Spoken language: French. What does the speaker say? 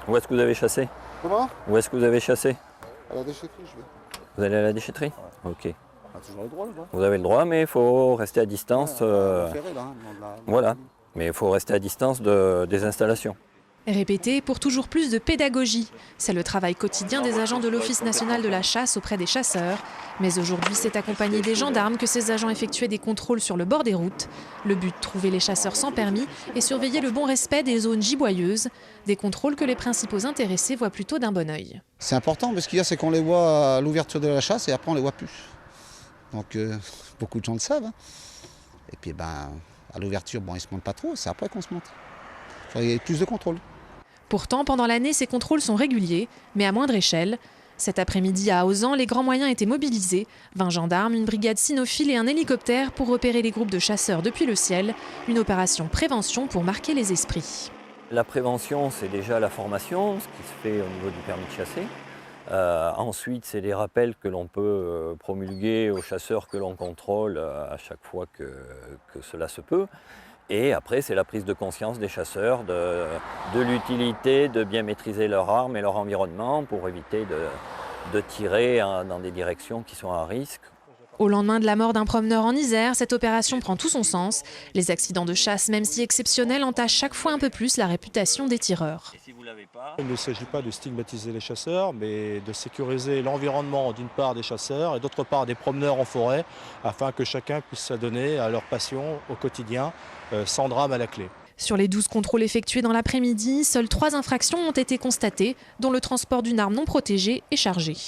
Où est-ce que vous avez chassé? Comment? Où est-ce que vous avez chassé? À la déchetterie, je vais. Vous allez à la déchetterie? Ouais. Ok. On a toujours le droit là-bas. Vous avez le droit, mais il faut rester à distance. Ferré, là, hein, Voilà. Mais il faut rester à distance des installations. Répéter pour toujours plus de pédagogie. C'est le travail quotidien des agents de l'Office national de la chasse auprès des chasseurs. Mais aujourd'hui, c'est accompagné des gendarmes que ces agents effectuaient des contrôles sur le bord des routes. Le but, trouver les chasseurs sans permis et surveiller le bon respect des zones giboyeuses. Des contrôles que les principaux intéressés voient plutôt d'un bon œil. C'est important, parce qu'il y a, c'est qu'on les voit à l'ouverture de la chasse et après on les voit plus. Donc beaucoup de gens le savent. Hein. Et puis à l'ouverture, bon, ils se montent pas trop, c'est après qu'on se monte. Il y a plus de contrôle. Pourtant, pendant l'année, ces contrôles sont réguliers, mais à moindre échelle. Cet après-midi, à Auzan, les grands moyens étaient mobilisés. 20 gendarmes, une brigade cynophile et un hélicoptère pour repérer les groupes de chasseurs depuis le ciel. Une opération prévention pour marquer les esprits. La prévention, c'est déjà la formation, ce qui se fait au niveau du permis de chasser. Ensuite, c'est des rappels que l'on peut promulguer aux chasseurs que l'on contrôle à chaque fois que cela se peut. Et après, c'est la prise de conscience des chasseurs de l'utilité de bien maîtriser leurs armes et leur environnement pour éviter de tirer dans des directions qui sont à risque. Au lendemain de la mort d'un promeneur en Isère, cette opération prend tout son sens. Les accidents de chasse, même si exceptionnels, entachent chaque fois un peu plus la réputation des tireurs. Il ne s'agit pas de stigmatiser les chasseurs, mais de sécuriser l'environnement d'une part des chasseurs et d'autre part des promeneurs en forêt, afin que chacun puisse s'adonner à leur passion au quotidien, sans drame à la clé. Sur les 12 contrôles effectués dans l'après-midi, seules 3 infractions ont été constatées, dont le transport d'une arme non protégée et chargée.